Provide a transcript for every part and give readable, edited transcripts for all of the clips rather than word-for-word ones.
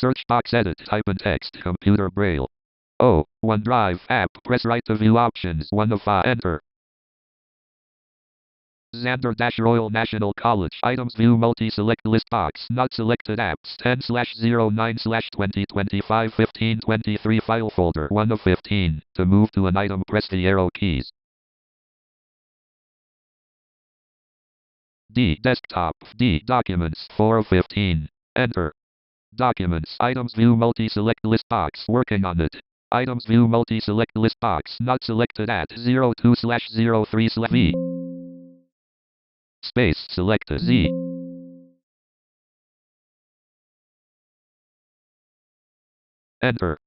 Search box edit. Type in text. Computer Braille. O. OneDrive app. Press right to view options. 1 of 5. Enter. Xander-Royal National College. Items view multi-select list box. Not selected apps. 10/09/2025 1523 file folder. 1 of 15. To move to an item, press the arrow keys. D. Desktop. D. Documents. 4 of 15. Enter. Documents. Items view multi-select list box. Working on it. Items view multi-select list box. Not selected at 02/03/V. Space. Select a Z. Enter.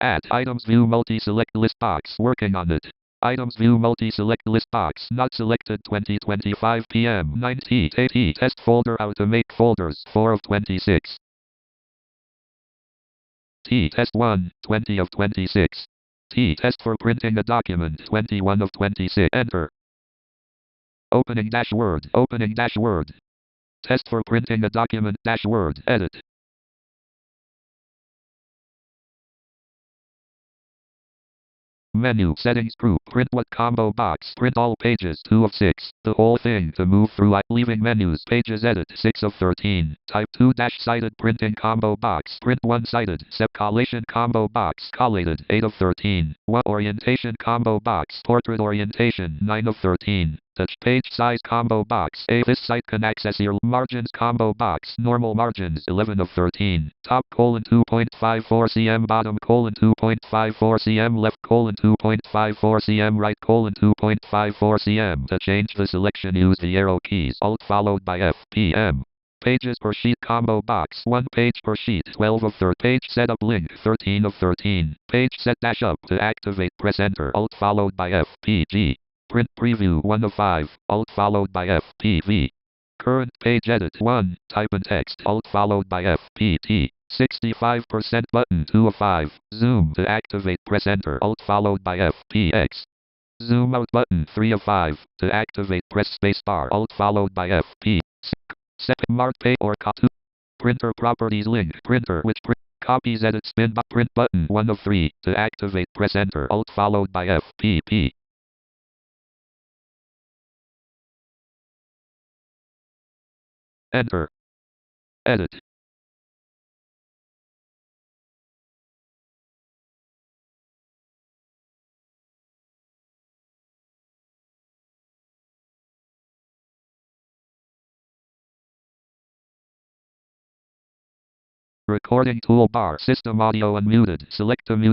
At items view multi-select list box. Working on it. Items view multi-select list box. Not selected 2025 PM 9T. T. Test folder. Automate folders. 4 of 26. T. Test 1. 20 of 26. T. Test for printing a document. 21 of 26. Enter. Opening dashboard. Opening dashboard. Test for printing a document. Dashboard. Edit. Menu. Settings group. Print what combo box. Print all pages. 2 of 6. The whole thing to move through. Leaving menus. Pages edit. 6 of 13. Type 2 sided printing combo box. Print one sided. Collation combo box. Collated. 8 of 13. What orientation combo box. Portrait orientation. 9 of 13. Touch page size combo box. This site can access your margins combo box. Normal margins. 11 of 13. Top: 2.54 cm. Bottom: 2.54 cm. Left: 2.54 cm. Right: 2.54 cm. To change the selection, use the arrow keys. Alt followed by F. PM. Pages per sheet combo box. 1 page per sheet. 12 of 13. Page setup link. 13 of 13. Page set dash up. To activate, press enter. Alt followed by F. PG. Print preview. 1 of 5. Alt followed by F. PV. Current page edit. 1. Type in text. Alt followed by F. PT. 65% button. 2 of 5. Zoom. To activate, press enter. Alt followed by F. PX. Zoom out button. 3 of 5. To activate, press spacebar. Alt followed by F. P. Set mark pay or cut. Printer properties link. Printer which print. Copies edit spin print button. 1 of 3. To activate, press enter. Alt followed by F. PP. Enter. Edit. Recording toolbar. System audio unmuted. Select to mute.